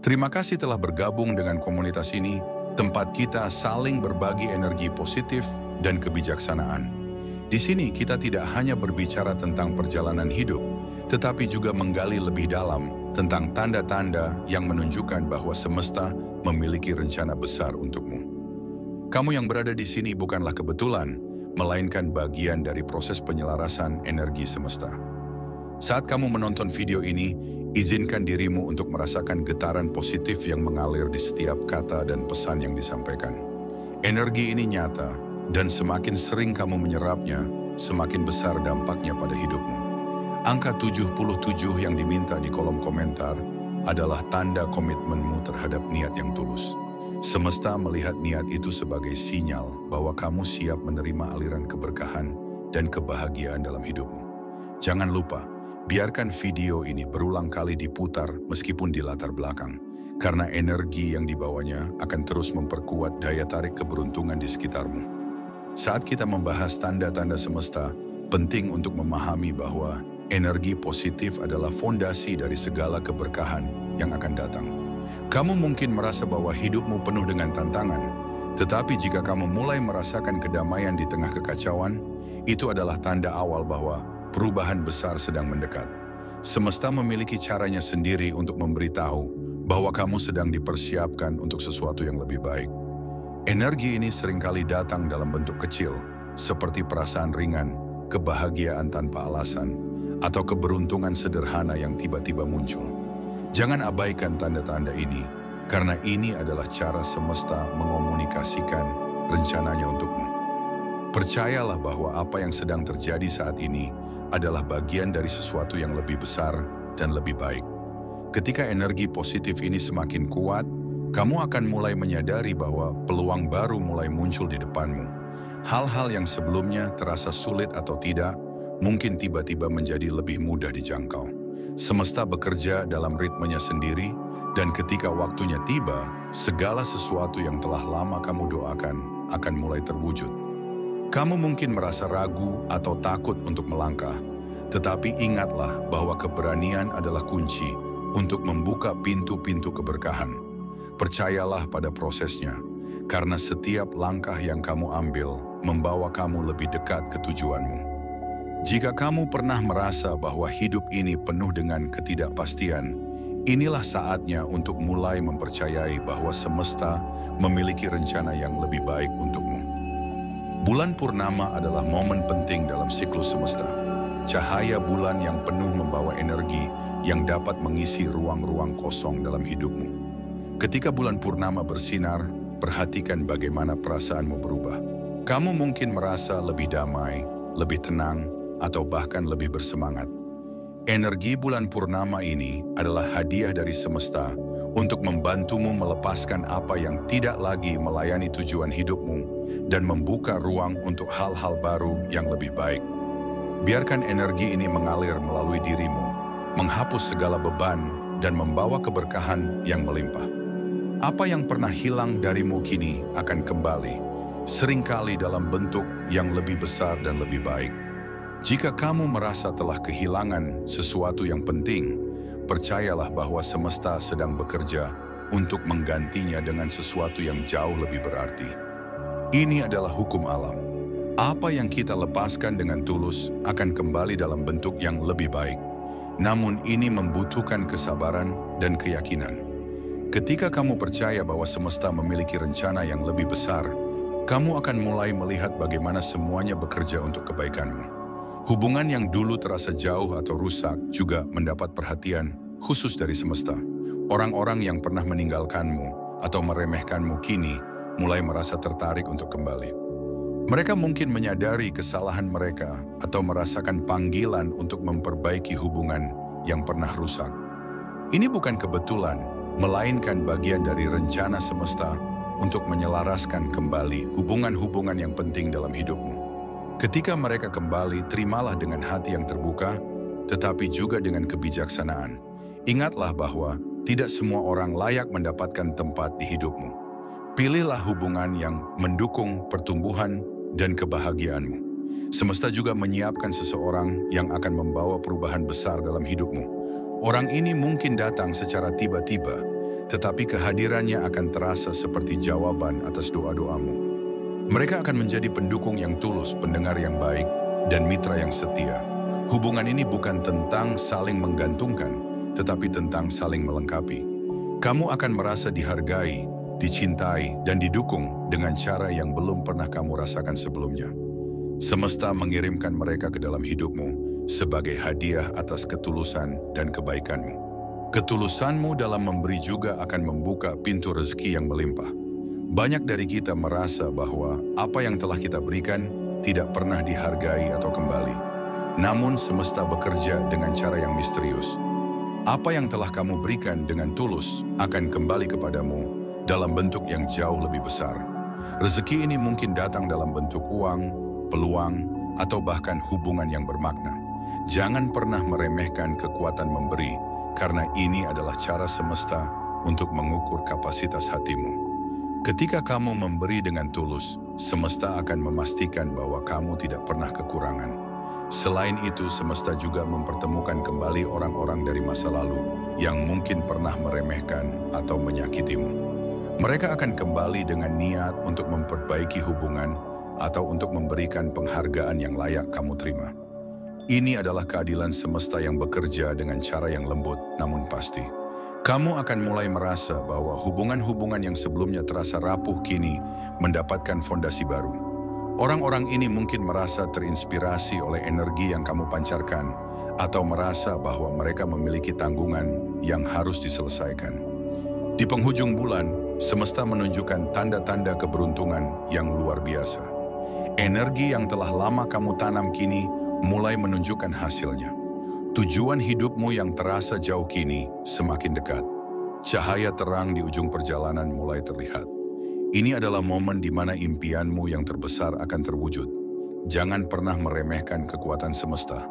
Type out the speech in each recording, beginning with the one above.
Terima kasih telah bergabung dengan komunitas ini, tempat kita saling berbagi energi positif dan kebijaksanaan. Di sini kita tidak hanya berbicara tentang perjalanan hidup, tetapi juga menggali lebih dalam tentang tanda-tanda yang menunjukkan bahwa semesta memiliki rencana besar untukmu. Kamu yang berada di sini bukanlah kebetulan, melainkan bagian dari proses penyelarasan energi semesta. Saat kamu menonton video ini, izinkan dirimu untuk merasakan getaran positif yang mengalir di setiap kata dan pesan yang disampaikan. Energi ini nyata, dan semakin sering kamu menyerapnya, semakin besar dampaknya pada hidupmu. Angka 77 yang diminta di kolom komentar adalah tanda komitmenmu terhadap niat yang tulus. Semesta melihat niat itu sebagai sinyal bahwa kamu siap menerima aliran keberkahan dan kebahagiaan dalam hidupmu. Jangan lupa, biarkan video ini berulang kali diputar meskipun di latar belakang, karena energi yang dibawanya akan terus memperkuat daya tarik keberuntungan di sekitarmu. Saat kita membahas tanda-tanda semesta, penting untuk memahami bahwa energi positif adalah fondasi dari segala keberkahan yang akan datang. Kamu mungkin merasa bahwa hidupmu penuh dengan tantangan, tetapi jika kamu mulai merasakan kedamaian di tengah kekacauan, itu adalah tanda awal bahwa perubahan besar sedang mendekat. Semesta memiliki caranya sendiri untuk memberitahu bahwa kamu sedang dipersiapkan untuk sesuatu yang lebih baik. Energi ini seringkali datang dalam bentuk kecil, seperti perasaan ringan, kebahagiaan tanpa alasan, atau keberuntungan sederhana yang tiba-tiba muncul. Jangan abaikan tanda-tanda ini, karena ini adalah cara semesta mengomunikasikan rencananya untukmu. Percayalah bahwa apa yang sedang terjadi saat ini adalah bagian dari sesuatu yang lebih besar dan lebih baik. Ketika energi positif ini semakin kuat, kamu akan mulai menyadari bahwa peluang baru mulai muncul di depanmu. Hal-hal yang sebelumnya terasa sulit atau tidak, mungkin tiba-tiba menjadi lebih mudah dijangkau. Semesta bekerja dalam ritmenya sendiri, dan ketika waktunya tiba, segala sesuatu yang telah lama kamu doakan akan mulai terwujud. Kamu mungkin merasa ragu atau takut untuk melangkah, tetapi ingatlah bahwa keberanian adalah kunci untuk membuka pintu-pintu keberkahan. Percayalah pada prosesnya, karena setiap langkah yang kamu ambil membawa kamu lebih dekat ke tujuanmu. Jika kamu pernah merasa bahwa hidup ini penuh dengan ketidakpastian, inilah saatnya untuk mulai mempercayai bahwa semesta memiliki rencana yang lebih baik untukmu. Bulan purnama adalah momen penting dalam siklus semesta. Cahaya bulan yang penuh membawa energi yang dapat mengisi ruang-ruang kosong dalam hidupmu. Ketika bulan purnama bersinar, perhatikan bagaimana perasaanmu berubah. Kamu mungkin merasa lebih damai, lebih tenang, atau bahkan lebih bersemangat. Energi bulan purnama ini adalah hadiah dari semesta untuk membantumu melepaskan apa yang tidak lagi melayani tujuan hidupmu dan membuka ruang untuk hal-hal baru yang lebih baik. Biarkan energi ini mengalir melalui dirimu, menghapus segala beban dan membawa keberkahan yang melimpah. Apa yang pernah hilang darimu kini akan kembali, seringkali dalam bentuk yang lebih besar dan lebih baik. Jika kamu merasa telah kehilangan sesuatu yang penting, percayalah bahwa semesta sedang bekerja untuk menggantinya dengan sesuatu yang jauh lebih berarti. Ini adalah hukum alam. Apa yang kita lepaskan dengan tulus akan kembali dalam bentuk yang lebih baik. Namun ini membutuhkan kesabaran dan keyakinan. Ketika kamu percaya bahwa semesta memiliki rencana yang lebih besar, kamu akan mulai melihat bagaimana semuanya bekerja untuk kebaikanmu. Hubungan yang dulu terasa jauh atau rusak juga mendapat perhatian khusus dari semesta. Orang-orang yang pernah meninggalkanmu atau meremehkanmu kini mulai merasa tertarik untuk kembali. Mereka mungkin menyadari kesalahan mereka atau merasakan panggilan untuk memperbaiki hubungan yang pernah rusak. Ini bukan kebetulan, melainkan bagian dari rencana semesta untuk menyelaraskan kembali hubungan-hubungan yang penting dalam hidupmu. Ketika mereka kembali, terimalah dengan hati yang terbuka, tetapi juga dengan kebijaksanaan. Ingatlah bahwa tidak semua orang layak mendapatkan tempat di hidupmu. Pilihlah hubungan yang mendukung pertumbuhan dan kebahagiaanmu. Semesta juga menyiapkan seseorang yang akan membawa perubahan besar dalam hidupmu. Orang ini mungkin datang secara tiba-tiba, tetapi kehadirannya akan terasa seperti jawaban atas doa-doamu. Mereka akan menjadi pendukung yang tulus, pendengar yang baik, dan mitra yang setia. Hubungan ini bukan tentang saling menggantungkan, tetapi tentang saling melengkapi. Kamu akan merasa dihargai, dicintai, dan didukung dengan cara yang belum pernah kamu rasakan sebelumnya. Semesta mengirimkan mereka ke dalam hidupmu sebagai hadiah atas ketulusan dan kebaikanmu. Ketulusanmu dalam memberi juga akan membuka pintu rezeki yang melimpah. Banyak dari kita merasa bahwa apa yang telah kita berikan tidak pernah dihargai atau kembali. Namun semesta bekerja dengan cara yang misterius. Apa yang telah kamu berikan dengan tulus akan kembali kepadamu dalam bentuk yang jauh lebih besar. Rezeki ini mungkin datang dalam bentuk uang, peluang, atau bahkan hubungan yang bermakna. Jangan pernah meremehkan kekuatan memberi, karena ini adalah cara semesta untuk mengukur kapasitas hatimu. Ketika kamu memberi dengan tulus, semesta akan memastikan bahwa kamu tidak pernah kekurangan. Selain itu, semesta juga mempertemukan kembali orang-orang dari masa lalu yang mungkin pernah meremehkan atau menyakitimu. Mereka akan kembali dengan niat untuk memperbaiki hubungan atau untuk memberikan penghargaan yang layak kamu terima. Ini adalah keadilan semesta yang bekerja dengan cara yang lembut namun pasti. Kamu akan mulai merasa bahwa hubungan-hubungan yang sebelumnya terasa rapuh kini mendapatkan fondasi baru. Orang-orang ini mungkin merasa terinspirasi oleh energi yang kamu pancarkan atau merasa bahwa mereka memiliki tanggungan yang harus diselesaikan. Di penghujung bulan, semesta menunjukkan tanda-tanda keberuntungan yang luar biasa. Energi yang telah lama kamu tanam kini mulai menunjukkan hasilnya. Tujuan hidupmu yang terasa jauh kini semakin dekat. Cahaya terang di ujung perjalanan mulai terlihat. Ini adalah momen di mana impianmu yang terbesar akan terwujud. Jangan pernah meremehkan kekuatan semesta.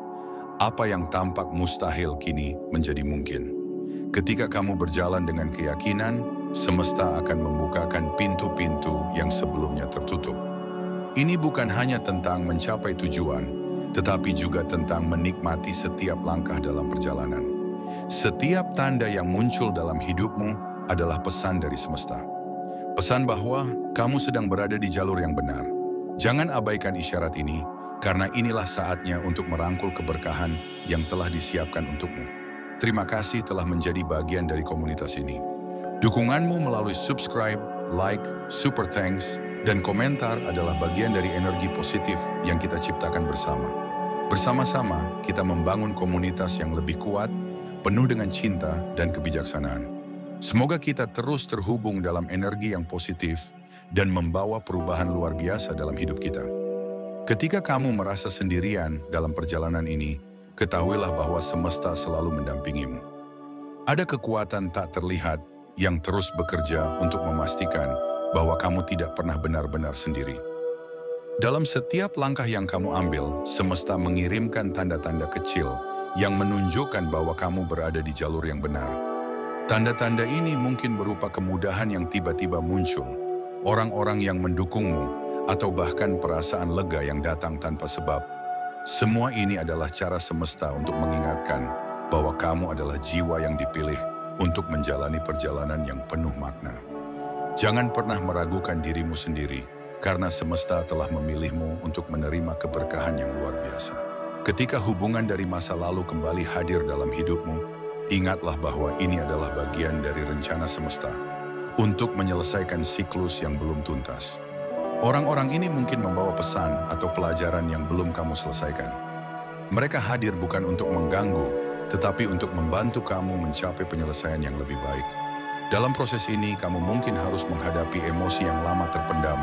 Apa yang tampak mustahil kini menjadi mungkin. Ketika kamu berjalan dengan keyakinan, semesta akan membukakan pintu-pintu yang sebelumnya tertutup. Ini bukan hanya tentang mencapai tujuan, tetapi juga tentang menikmati setiap langkah dalam perjalanan. Setiap tanda yang muncul dalam hidupmu adalah pesan dari semesta. Pesan bahwa kamu sedang berada di jalur yang benar. Jangan abaikan isyarat ini, karena inilah saatnya untuk merangkul keberkahan yang telah disiapkan untukmu. Terima kasih telah menjadi bagian dari komunitas ini. Dukunganmu melalui subscribe, like, super thanks, dan komentar adalah bagian dari energi positif yang kita ciptakan bersama. Bersama-sama, kita membangun komunitas yang lebih kuat, penuh dengan cinta dan kebijaksanaan. Semoga kita terus terhubung dalam energi yang positif dan membawa perubahan luar biasa dalam hidup kita. Ketika kamu merasa sendirian dalam perjalanan ini, ketahuilah bahwa semesta selalu mendampingimu. Ada kekuatan tak terlihat yang terus bekerja untuk memastikan bahwa kamu tidak pernah benar-benar sendiri. Dalam setiap langkah yang kamu ambil, semesta mengirimkan tanda-tanda kecil yang menunjukkan bahwa kamu berada di jalur yang benar. Tanda-tanda ini mungkin berupa kemudahan yang tiba-tiba muncul, orang-orang yang mendukungmu, atau bahkan perasaan lega yang datang tanpa sebab. Semua ini adalah cara semesta untuk mengingatkan bahwa kamu adalah jiwa yang dipilih untuk menjalani perjalanan yang penuh makna. Jangan pernah meragukan dirimu sendiri, karena semesta telah memilihmu untuk menerima keberkahan yang luar biasa. Ketika hubungan dari masa lalu kembali hadir dalam hidupmu, ingatlah bahwa ini adalah bagian dari rencana semesta untuk menyelesaikan siklus yang belum tuntas. Orang-orang ini mungkin membawa pesan atau pelajaran yang belum kamu selesaikan. Mereka hadir bukan untuk mengganggu, tetapi untuk membantu kamu mencapai penyelesaian yang lebih baik. Dalam proses ini, kamu mungkin harus menghadapi emosi yang lama terpendam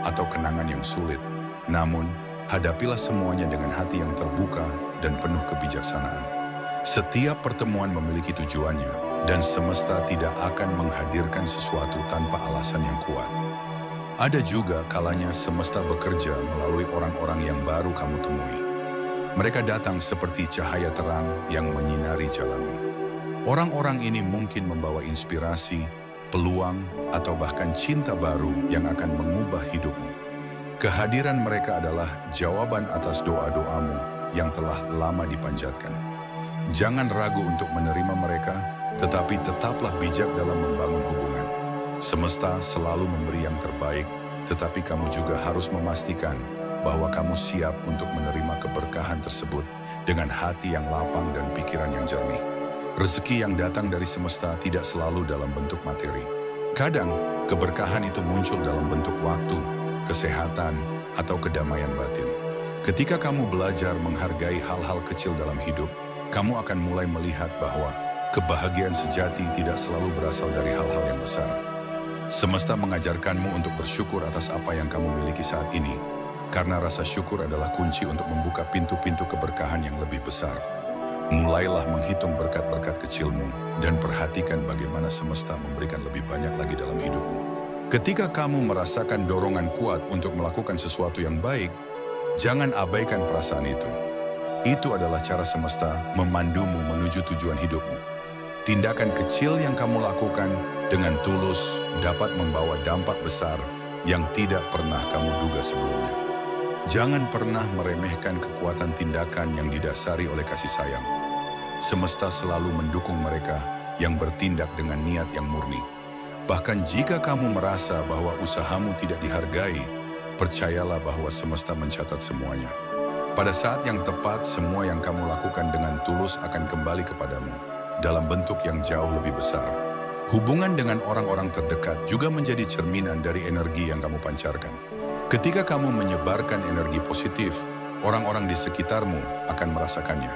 atau kenangan yang sulit. Namun, hadapilah semuanya dengan hati yang terbuka dan penuh kebijaksanaan. Setiap pertemuan memiliki tujuannya, dan semesta tidak akan menghadirkan sesuatu tanpa alasan yang kuat. Ada juga kalanya semesta bekerja melalui orang-orang yang baru kamu temui. Mereka datang seperti cahaya terang yang menyinari jalanmu. Orang-orang ini mungkin membawa inspirasi, peluang, atau bahkan cinta baru yang akan mengubah hidupmu. Kehadiran mereka adalah jawaban atas doa-doamu yang telah lama dipanjatkan. Jangan ragu untuk menerima mereka, tetapi tetaplah bijak dalam membangun hubungan. Semesta selalu memberi yang terbaik, tetapi kamu juga harus memastikan bahwa kamu siap untuk menerima keberkahan tersebut dengan hati yang lapang dan pikiran yang jernih. Rezeki yang datang dari semesta tidak selalu dalam bentuk materi. Kadang, keberkahan itu muncul dalam bentuk waktu, kesehatan, atau kedamaian batin. Ketika kamu belajar menghargai hal-hal kecil dalam hidup, kamu akan mulai melihat bahwa kebahagiaan sejati tidak selalu berasal dari hal-hal yang besar. Semesta mengajarkanmu untuk bersyukur atas apa yang kamu miliki saat ini, karena rasa syukur adalah kunci untuk membuka pintu-pintu keberkahan yang lebih besar. Mulailah menghitung berkat-berkat kecilmu dan perhatikan bagaimana semesta memberikan lebih banyak lagi dalam hidupmu. Ketika kamu merasakan dorongan kuat untuk melakukan sesuatu yang baik, jangan abaikan perasaan itu. Itu adalah cara semesta memandumu menuju tujuan hidupmu. Tindakan kecil yang kamu lakukan dengan tulus dapat membawa dampak besar yang tidak pernah kamu duga sebelumnya. Jangan pernah meremehkan kekuatan tindakan yang didasari oleh kasih sayang. Semesta selalu mendukung mereka yang bertindak dengan niat yang murni. Bahkan jika kamu merasa bahwa usahamu tidak dihargai, percayalah bahwa semesta mencatat semuanya. Pada saat yang tepat, semua yang kamu lakukan dengan tulus akan kembali kepadamu dalam bentuk yang jauh lebih besar. Hubungan dengan orang-orang terdekat juga menjadi cerminan dari energi yang kamu pancarkan. Ketika kamu menyebarkan energi positif, orang-orang di sekitarmu akan merasakannya.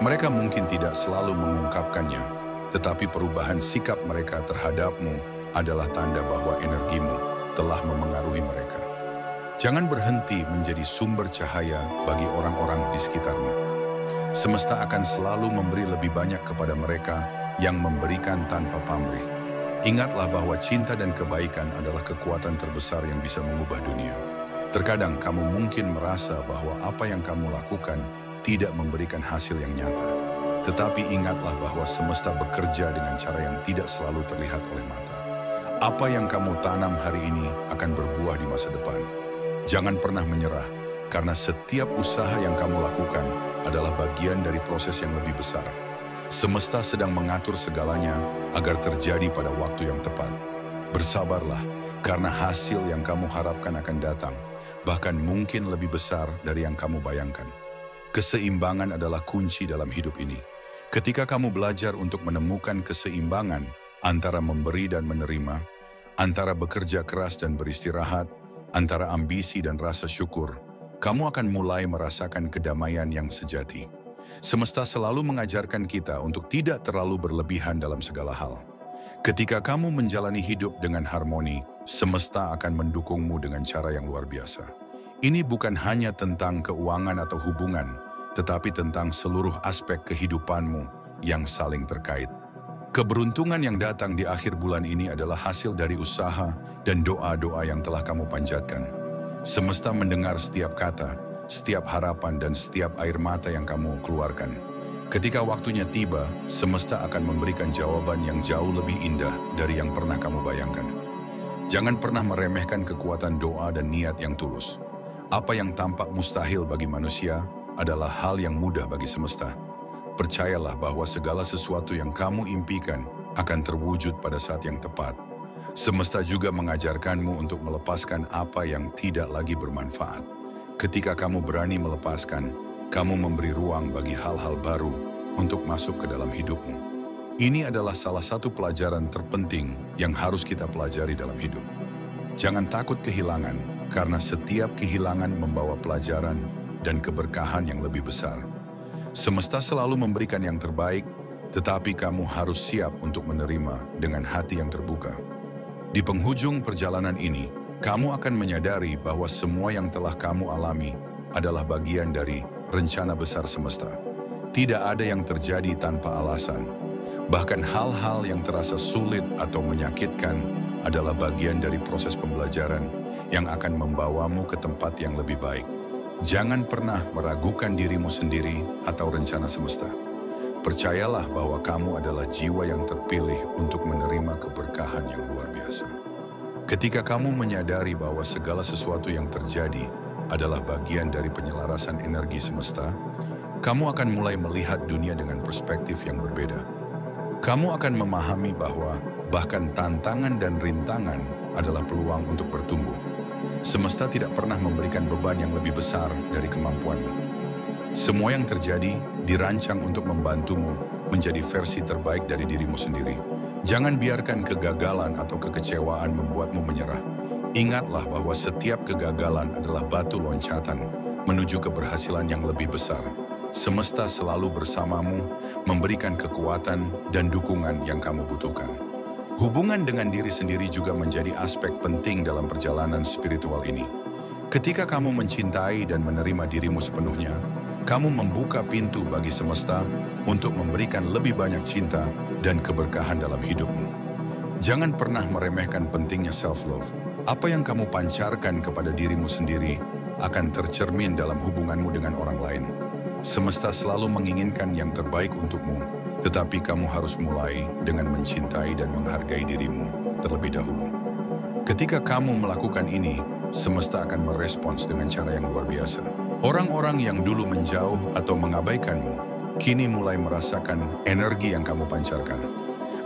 Mereka mungkin tidak selalu mengungkapkannya, tetapi perubahan sikap mereka terhadapmu adalah tanda bahwa energimu telah memengaruhi mereka. Jangan berhenti menjadi sumber cahaya bagi orang-orang di sekitarmu. Semesta akan selalu memberi lebih banyak kepada mereka yang memberikan tanpa pamrih. Ingatlah bahwa cinta dan kebaikan adalah kekuatan terbesar yang bisa mengubah dunia. Terkadang kamu mungkin merasa bahwa apa yang kamu lakukan tidak memberikan hasil yang nyata. Tetapi ingatlah bahwa semesta bekerja dengan cara yang tidak selalu terlihat oleh mata. Apa yang kamu tanam hari ini akan berbuah di masa depan. Jangan pernah menyerah, karena setiap usaha yang kamu lakukan adalah bagian dari proses yang lebih besar. Semesta sedang mengatur segalanya agar terjadi pada waktu yang tepat. Bersabarlah, karena hasil yang kamu harapkan akan datang, bahkan mungkin lebih besar dari yang kamu bayangkan. Keseimbangan adalah kunci dalam hidup ini. Ketika kamu belajar untuk menemukan keseimbangan antara memberi dan menerima, antara bekerja keras dan beristirahat, antara ambisi dan rasa syukur, kamu akan mulai merasakan kedamaian yang sejati. Semesta selalu mengajarkan kita untuk tidak terlalu berlebihan dalam segala hal. Ketika kamu menjalani hidup dengan harmoni, semesta akan mendukungmu dengan cara yang luar biasa. Ini bukan hanya tentang keuangan atau hubungan, tetapi tentang seluruh aspek kehidupanmu yang saling terkait. Keberuntungan yang datang di akhir bulan ini adalah hasil dari usaha dan doa-doa yang telah kamu panjatkan. Semesta mendengar setiap kata, setiap harapan, dan setiap air mata yang kamu keluarkan. Ketika waktunya tiba, semesta akan memberikan jawaban yang jauh lebih indah dari yang pernah kamu bayangkan. Jangan pernah meremehkan kekuatan doa dan niat yang tulus. Apa yang tampak mustahil bagi manusia adalah hal yang mudah bagi semesta. Percayalah bahwa segala sesuatu yang kamu impikan akan terwujud pada saat yang tepat. Semesta juga mengajarkanmu untuk melepaskan apa yang tidak lagi bermanfaat. Ketika kamu berani melepaskan, kamu memberi ruang bagi hal-hal baru untuk masuk ke dalam hidupmu. Ini adalah salah satu pelajaran terpenting yang harus kita pelajari dalam hidup. Jangan takut kehilangan, karena setiap kehilangan membawa pelajaran dan keberkahan yang lebih besar. Semesta selalu memberikan yang terbaik, tetapi kamu harus siap untuk menerima dengan hati yang terbuka. Di penghujung perjalanan ini, kamu akan menyadari bahwa semua yang telah kamu alami adalah bagian dari rencana besar semesta. Tidak ada yang terjadi tanpa alasan. Bahkan hal-hal yang terasa sulit atau menyakitkan adalah bagian dari proses pembelajaran yang akan membawamu ke tempat yang lebih baik. Jangan pernah meragukan dirimu sendiri atau rencana semesta. Percayalah bahwa kamu adalah jiwa yang terpilih untuk menerima keberkahan yang luar biasa. Ketika kamu menyadari bahwa segala sesuatu yang terjadi adalah bagian dari penyelarasan energi semesta, kamu akan mulai melihat dunia dengan perspektif yang berbeda. Kamu akan memahami bahwa bahkan tantangan dan rintangan adalah peluang untuk bertumbuh. Semesta tidak pernah memberikan beban yang lebih besar dari kemampuanmu. Semua yang terjadi dirancang untuk membantumu menjadi versi terbaik dari dirimu sendiri. Jangan biarkan kegagalan atau kekecewaan membuatmu menyerah. Ingatlah bahwa setiap kegagalan adalah batu loncatan menuju keberhasilan yang lebih besar. Semesta selalu bersamamu, memberikan kekuatan dan dukungan yang kamu butuhkan. Hubungan dengan diri sendiri juga menjadi aspek penting dalam perjalanan spiritual ini. Ketika kamu mencintai dan menerima dirimu sepenuhnya, kamu membuka pintu bagi semesta untuk memberikan lebih banyak cinta dan keberkahan dalam hidupmu. Jangan pernah meremehkan pentingnya self-love. Apa yang kamu pancarkan kepada dirimu sendiri akan tercermin dalam hubunganmu dengan orang lain. Semesta selalu menginginkan yang terbaik untukmu, tetapi kamu harus mulai dengan mencintai dan menghargai dirimu terlebih dahulu. Ketika kamu melakukan ini, semesta akan merespons dengan cara yang luar biasa. Orang-orang yang dulu menjauh atau mengabaikanmu, kini mulai merasakan energi yang kamu pancarkan.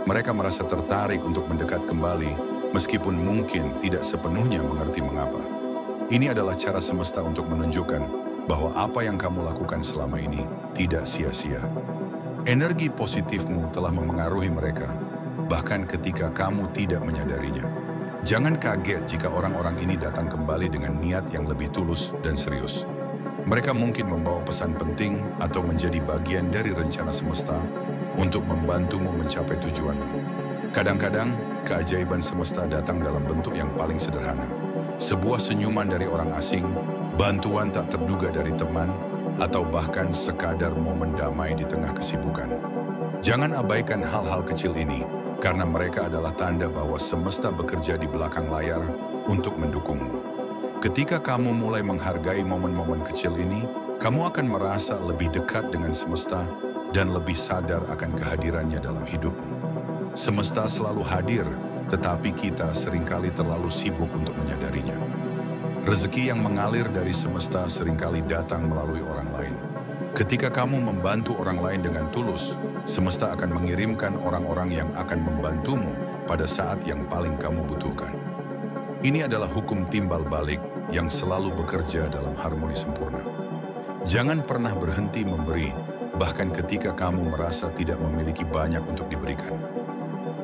Mereka merasa tertarik untuk mendekat kembali, meskipun mungkin tidak sepenuhnya mengerti mengapa. Ini adalah cara semesta untuk menunjukkan bahwa apa yang kamu lakukan selama ini tidak sia-sia. Energi positifmu telah memengaruhi mereka, bahkan ketika kamu tidak menyadarinya. Jangan kaget jika orang-orang ini datang kembali dengan niat yang lebih tulus dan serius. Mereka mungkin membawa pesan penting atau menjadi bagian dari rencana semesta untuk membantumu mencapai tujuanmu. Kadang-kadang, keajaiban semesta datang dalam bentuk yang paling sederhana. Sebuah senyuman dari orang asing, bantuan tak terduga dari teman, atau bahkan sekadar momen damai di tengah kesibukan. Jangan abaikan hal-hal kecil ini, karena mereka adalah tanda bahwa semesta bekerja di belakang layar untuk mendukungmu. Ketika kamu mulai menghargai momen-momen kecil ini, kamu akan merasa lebih dekat dengan semesta dan lebih sadar akan kehadirannya dalam hidupmu. Semesta selalu hadir, tetapi kita seringkali terlalu sibuk untuk menyadarinya. Rezeki yang mengalir dari semesta seringkali datang melalui orang lain. Ketika kamu membantu orang lain dengan tulus, semesta akan mengirimkan orang-orang yang akan membantumu pada saat yang paling kamu butuhkan. Ini adalah hukum timbal balik yang selalu bekerja dalam harmoni sempurna. Jangan pernah berhenti memberi, bahkan ketika kamu merasa tidak memiliki banyak untuk diberikan.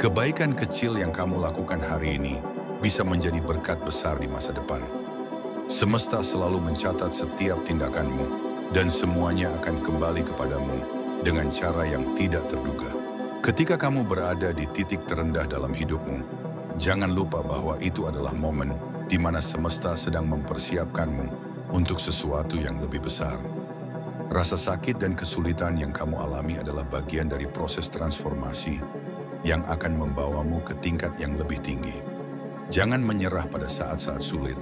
Kebaikan kecil yang kamu lakukan hari ini bisa menjadi berkat besar di masa depan. Semesta selalu mencatat setiap tindakanmu, dan semuanya akan kembali kepadamu dengan cara yang tidak terduga. Ketika kamu berada di titik terendah dalam hidupmu, jangan lupa bahwa itu adalah momen di mana semesta sedang mempersiapkanmu untuk sesuatu yang lebih besar. Rasa sakit dan kesulitan yang kamu alami adalah bagian dari proses transformasi yang akan membawamu ke tingkat yang lebih tinggi. Jangan menyerah pada saat-saat sulit,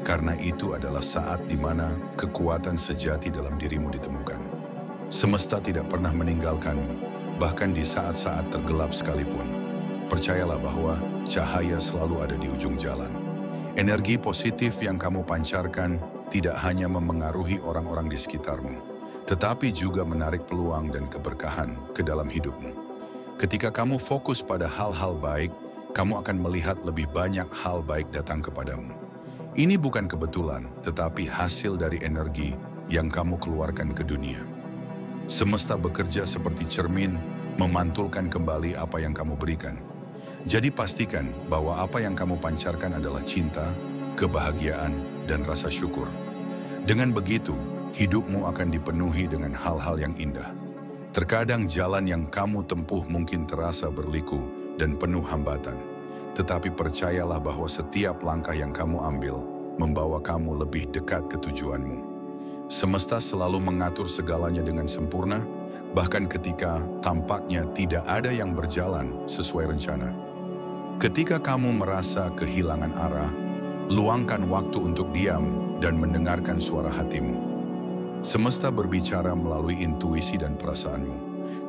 karena itu adalah saat di mana kekuatan sejati dalam dirimu ditemukan. Semesta tidak pernah meninggalkanmu, bahkan di saat-saat tergelap sekalipun. Percayalah bahwa cahaya selalu ada di ujung jalan. Energi positif yang kamu pancarkan tidak hanya memengaruhi orang-orang di sekitarmu, tetapi juga menarik peluang dan keberkahan ke dalam hidupmu. Ketika kamu fokus pada hal-hal baik, kamu akan melihat lebih banyak hal baik datang kepadamu. Ini bukan kebetulan, tetapi hasil dari energi yang kamu keluarkan ke dunia. Semesta bekerja seperti cermin, memantulkan kembali apa yang kamu berikan. Jadi pastikan bahwa apa yang kamu pancarkan adalah cinta, kebahagiaan, dan rasa syukur. Dengan begitu, hidupmu akan dipenuhi dengan hal-hal yang indah. Terkadang jalan yang kamu tempuh mungkin terasa berliku dan penuh hambatan. Tetapi percayalah bahwa setiap langkah yang kamu ambil membawa kamu lebih dekat ke tujuanmu. Semesta selalu mengatur segalanya dengan sempurna, bahkan ketika tampaknya tidak ada yang berjalan sesuai rencana. Ketika kamu merasa kehilangan arah, luangkan waktu untuk diam dan mendengarkan suara hatimu. Semesta berbicara melalui intuisi dan perasaanmu.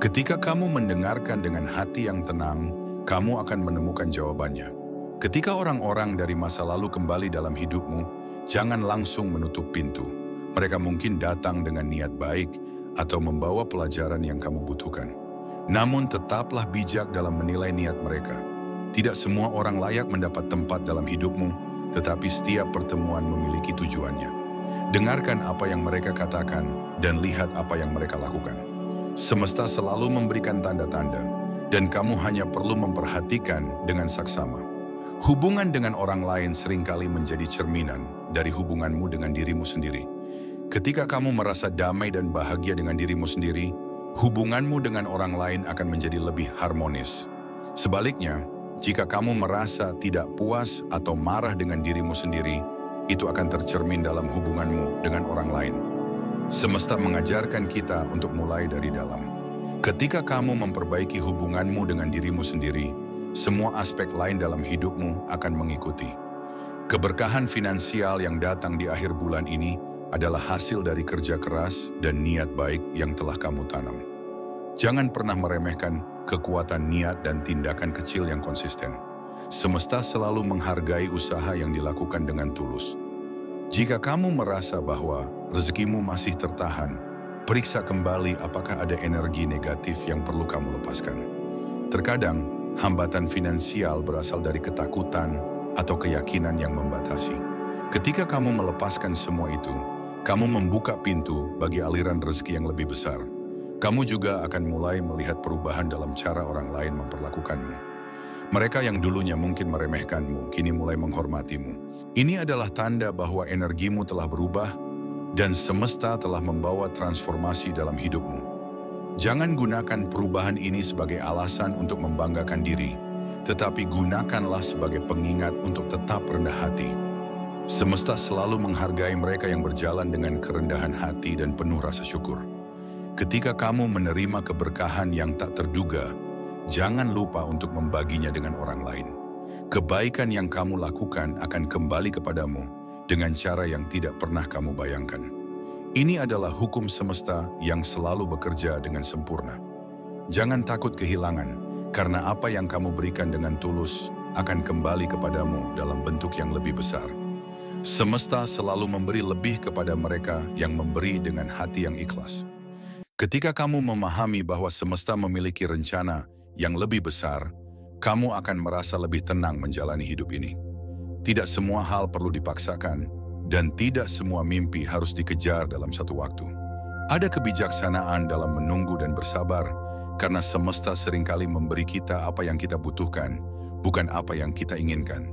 Ketika kamu mendengarkan dengan hati yang tenang, kamu akan menemukan jawabannya. Ketika orang-orang dari masa lalu kembali dalam hidupmu, jangan langsung menutup pintu. Mereka mungkin datang dengan niat baik atau membawa pelajaran yang kamu butuhkan. Namun tetaplah bijak dalam menilai niat mereka. Tidak semua orang layak mendapat tempat dalam hidupmu, tetapi setiap pertemuan memiliki tujuannya. Dengarkan apa yang mereka katakan dan lihat apa yang mereka lakukan. Semesta selalu memberikan tanda-tanda, dan kamu hanya perlu memperhatikan dengan saksama. Hubungan dengan orang lain seringkali menjadi cerminan dari hubunganmu dengan dirimu sendiri. Ketika kamu merasa damai dan bahagia dengan dirimu sendiri, hubunganmu dengan orang lain akan menjadi lebih harmonis. Sebaliknya, jika kamu merasa tidak puas atau marah dengan dirimu sendiri, itu akan tercermin dalam hubunganmu dengan orang lain. Semesta mengajarkan kita untuk mulai dari dalam. Ketika kamu memperbaiki hubunganmu dengan dirimu sendiri, semua aspek lain dalam hidupmu akan mengikuti. Keberkahan finansial yang datang di akhir bulan ini adalah hasil dari kerja keras dan niat baik yang telah kamu tanam. Jangan pernah meremehkan kekuatan niat dan tindakan kecil yang konsisten. Semesta selalu menghargai usaha yang dilakukan dengan tulus. Jika kamu merasa bahwa rezekimu masih tertahan, periksa kembali apakah ada energi negatif yang perlu kamu lepaskan. Terkadang, hambatan finansial berasal dari ketakutan atau keyakinan yang membatasi. Ketika kamu melepaskan semua itu, kamu membuka pintu bagi aliran rezeki yang lebih besar. Kamu juga akan mulai melihat perubahan dalam cara orang lain memperlakukanmu. Mereka yang dulunya mungkin meremehkanmu, kini mulai menghormatimu. Ini adalah tanda bahwa energimu telah berubah dan semesta telah membawa transformasi dalam hidupmu. Jangan gunakan perubahan ini sebagai alasan untuk membanggakan diri, tetapi gunakanlah sebagai pengingat untuk tetap rendah hati. Semesta selalu menghargai mereka yang berjalan dengan kerendahan hati dan penuh rasa syukur. Ketika kamu menerima keberkahan yang tak terduga, jangan lupa untuk membaginya dengan orang lain. Kebaikan yang kamu lakukan akan kembali kepadamu dengan cara yang tidak pernah kamu bayangkan. Ini adalah hukum semesta yang selalu bekerja dengan sempurna. Jangan takut kehilangan, karena apa yang kamu berikan dengan tulus akan kembali kepadamu dalam bentuk yang lebih besar. Semesta selalu memberi lebih kepada mereka yang memberi dengan hati yang ikhlas. Ketika kamu memahami bahwa semesta memiliki rencana yang lebih besar, kamu akan merasa lebih tenang menjalani hidup ini. Tidak semua hal perlu dipaksakan, dan tidak semua mimpi harus dikejar dalam satu waktu. Ada kebijaksanaan dalam menunggu dan bersabar, karena semesta seringkali memberi kita apa yang kita butuhkan, bukan apa yang kita inginkan.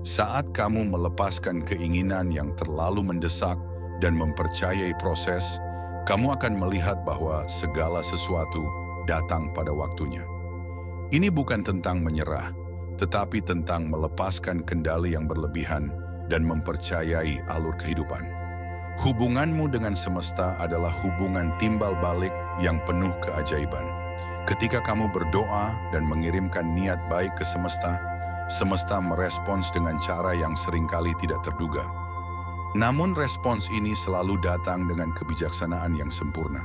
Saat kamu melepaskan keinginan yang terlalu mendesak dan mempercayai proses, kamu akan melihat bahwa segala sesuatu datang pada waktunya. Ini bukan tentang menyerah, tetapi tentang melepaskan kendali yang berlebihan dan mempercayai alur kehidupan. Hubunganmu dengan semesta adalah hubungan timbal balik yang penuh keajaiban. Ketika kamu berdoa dan mengirimkan niat baik ke semesta, semesta merespons dengan cara yang seringkali tidak terduga. Namun respons ini selalu datang dengan kebijaksanaan yang sempurna.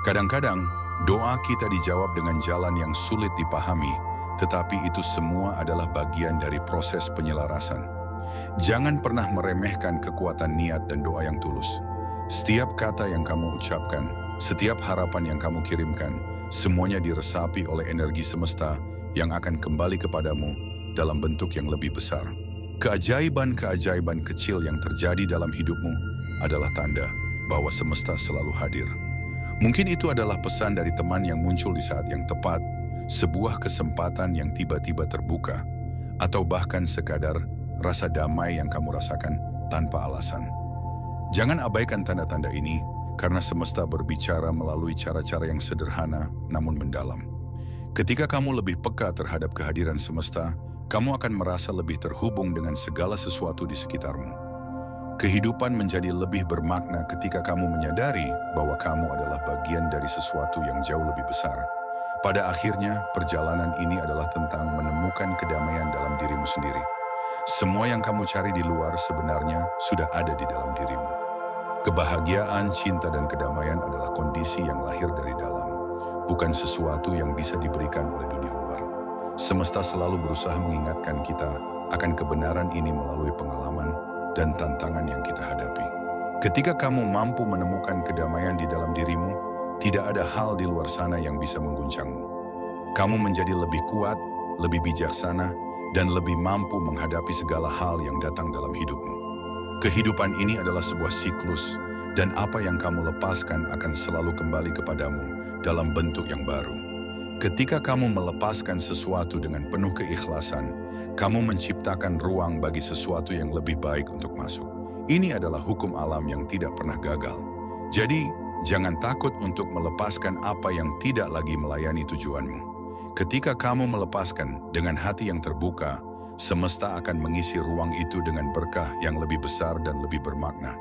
Kadang-kadang, doa kita dijawab dengan jalan yang sulit dipahami, tetapi itu semua adalah bagian dari proses penyelarasan. Jangan pernah meremehkan kekuatan niat dan doa yang tulus. Setiap kata yang kamu ucapkan, setiap harapan yang kamu kirimkan, semuanya diresapi oleh energi semesta yang akan kembali kepadamu dalam bentuk yang lebih besar. Keajaiban-keajaiban kecil yang terjadi dalam hidupmu adalah tanda bahwa semesta selalu hadir. Mungkin itu adalah pesan dari teman yang muncul di saat yang tepat, sebuah kesempatan yang tiba-tiba terbuka, atau bahkan sekadar rasa damai yang kamu rasakan tanpa alasan. Jangan abaikan tanda-tanda ini, karena semesta berbicara melalui cara-cara yang sederhana namun mendalam. Ketika kamu lebih peka terhadap kehadiran semesta, kamu akan merasa lebih terhubung dengan segala sesuatu di sekitarmu. Kehidupan menjadi lebih bermakna ketika kamu menyadari bahwa kamu adalah bagian dari sesuatu yang jauh lebih besar. Pada akhirnya, perjalanan ini adalah tentang menemukan kedamaian dalam dirimu sendiri. Semua yang kamu cari di luar sebenarnya sudah ada di dalam dirimu. Kebahagiaan, cinta, dan kedamaian adalah kondisi yang lahir dari dalam, bukan sesuatu yang bisa diberikan oleh dunia luar. Semesta selalu berusaha mengingatkan kita akan kebenaran ini melalui pengalaman dan tantangan yang kita hadapi. Ketika kamu mampu menemukan kedamaian di dalam dirimu, tidak ada hal di luar sana yang bisa mengguncangmu. Kamu menjadi lebih kuat, lebih bijaksana, dan lebih mampu menghadapi segala hal yang datang dalam hidupmu. Kehidupan ini adalah sebuah siklus, dan apa yang kamu lepaskan akan selalu kembali kepadamu dalam bentuk yang baru. Ketika kamu melepaskan sesuatu dengan penuh keikhlasan, kamu menciptakan ruang bagi sesuatu yang lebih baik untuk masuk. Ini adalah hukum alam yang tidak pernah gagal. Jadi, jangan takut untuk melepaskan apa yang tidak lagi melayani tujuanmu. Ketika kamu melepaskan dengan hati yang terbuka, semesta akan mengisi ruang itu dengan berkah yang lebih besar dan lebih bermakna.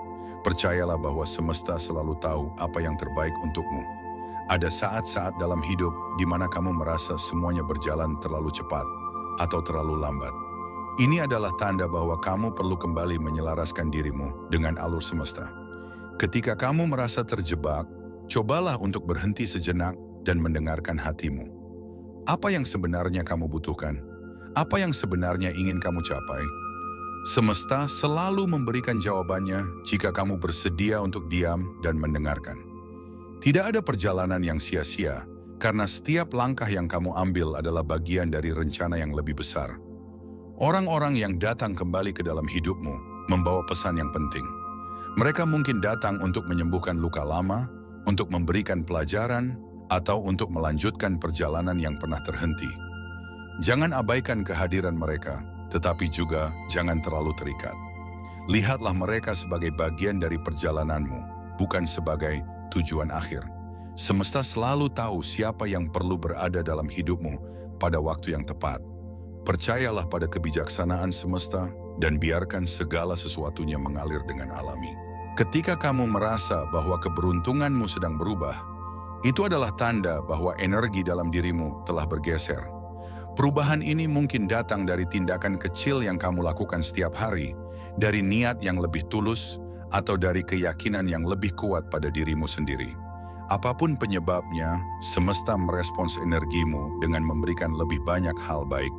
Percayalah bahwa semesta selalu tahu apa yang terbaik untukmu. Ada saat-saat dalam hidup di mana kamu merasa semuanya berjalan terlalu cepat atau terlalu lambat. Ini adalah tanda bahwa kamu perlu kembali menyelaraskan dirimu dengan alur semesta. Ketika kamu merasa terjebak, cobalah untuk berhenti sejenak dan mendengarkan hatimu. Apa yang sebenarnya kamu butuhkan? Apa yang sebenarnya ingin kamu capai? Semesta selalu memberikan jawabannya jika kamu bersedia untuk diam dan mendengarkan. Tidak ada perjalanan yang sia-sia, karena setiap langkah yang kamu ambil adalah bagian dari rencana yang lebih besar. Orang-orang yang datang kembali ke dalam hidupmu membawa pesan yang penting. Mereka mungkin datang untuk menyembuhkan luka lama, untuk memberikan pelajaran, atau untuk melanjutkan perjalanan yang pernah terhenti. Jangan abaikan kehadiran mereka, tetapi juga jangan terlalu terikat. Lihatlah mereka sebagai bagian dari perjalananmu, bukan sebagai tujuan akhir. Semesta selalu tahu siapa yang perlu berada dalam hidupmu pada waktu yang tepat. Percayalah pada kebijaksanaan semesta dan biarkan segala sesuatunya mengalir dengan alami. Ketika kamu merasa bahwa keberuntunganmu sedang berubah, itu adalah tanda bahwa energi dalam dirimu telah bergeser. Perubahan ini mungkin datang dari tindakan kecil yang kamu lakukan setiap hari, dari niat yang lebih tulus, atau dari keyakinan yang lebih kuat pada dirimu sendiri. Apapun penyebabnya, semesta merespons energimu dengan memberikan lebih banyak hal baik.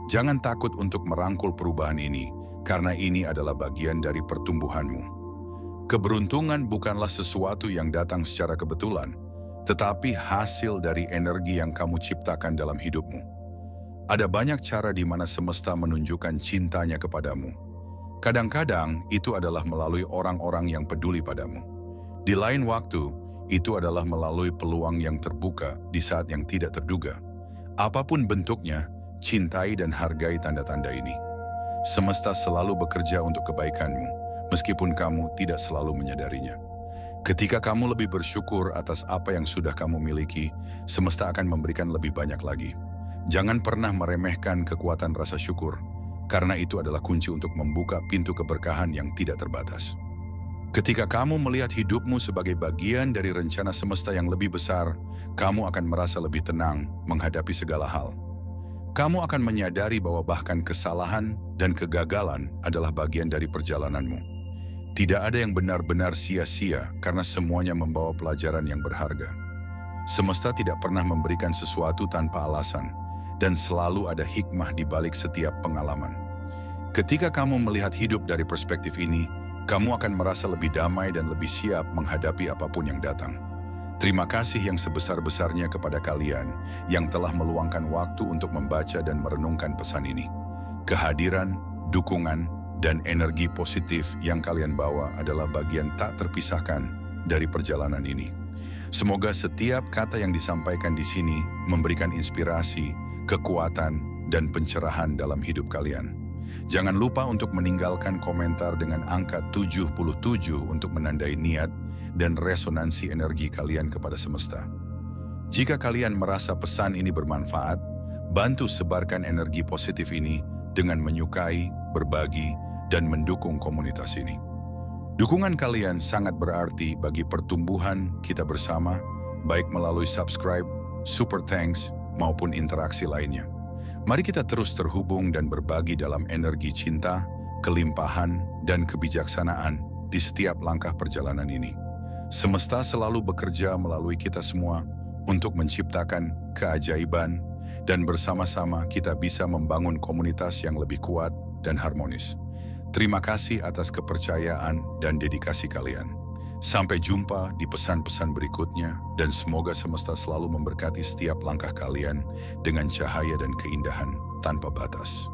Jangan takut untuk merangkul perubahan ini, karena ini adalah bagian dari pertumbuhanmu. Keberuntungan bukanlah sesuatu yang datang secara kebetulan, tetapi hasil dari energi yang kamu ciptakan dalam hidupmu. Ada banyak cara di mana semesta menunjukkan cintanya kepadamu. Kadang-kadang itu adalah melalui orang-orang yang peduli padamu. Di lain waktu, itu adalah melalui peluang yang terbuka di saat yang tidak terduga. Apapun bentuknya, cintai dan hargai tanda-tanda ini. Semesta selalu bekerja untuk kebaikanmu, meskipun kamu tidak selalu menyadarinya. Ketika kamu lebih bersyukur atas apa yang sudah kamu miliki, semesta akan memberikan lebih banyak lagi. Jangan pernah meremehkan kekuatan rasa syukur, karena itu adalah kunci untuk membuka pintu keberkahan yang tidak terbatas. Ketika kamu melihat hidupmu sebagai bagian dari rencana semesta yang lebih besar, kamu akan merasa lebih tenang menghadapi segala hal. Kamu akan menyadari bahwa bahkan kesalahan dan kegagalan adalah bagian dari perjalananmu. Tidak ada yang benar-benar sia-sia karena semuanya membawa pelajaran yang berharga. Semesta tidak pernah memberikan sesuatu tanpa alasan, dan selalu ada hikmah di balik setiap pengalaman. Ketika kamu melihat hidup dari perspektif ini, kamu akan merasa lebih damai dan lebih siap menghadapi apapun yang datang. Terima kasih yang sebesar-besarnya kepada kalian yang telah meluangkan waktu untuk membaca dan merenungkan pesan ini. Kehadiran, dukungan, dan energi positif yang kalian bawa adalah bagian tak terpisahkan dari perjalanan ini. Semoga setiap kata yang disampaikan di sini memberikan inspirasi, kekuatan, dan pencerahan dalam hidup kalian. Jangan lupa untuk meninggalkan komentar dengan angka 77 untuk menandai niat dan resonansi energi kalian kepada semesta. Jika kalian merasa pesan ini bermanfaat, bantu sebarkan energi positif ini dengan menyukai, berbagi, dan mendukung komunitas ini. Dukungan kalian sangat berarti bagi pertumbuhan kita bersama, baik melalui subscribe, super thanks, maupun interaksi lainnya. Mari kita terus terhubung dan berbagi dalam energi cinta, kelimpahan, dan kebijaksanaan di setiap langkah perjalanan ini. Semesta selalu bekerja melalui kita semua untuk menciptakan keajaiban, dan bersama-sama kita bisa membangun komunitas yang lebih kuat dan harmonis. Terima kasih atas kepercayaan dan dedikasi kalian. Sampai jumpa di pesan-pesan berikutnya, dan semoga semesta selalu memberkati setiap langkah kalian dengan cahaya dan keindahan tanpa batas.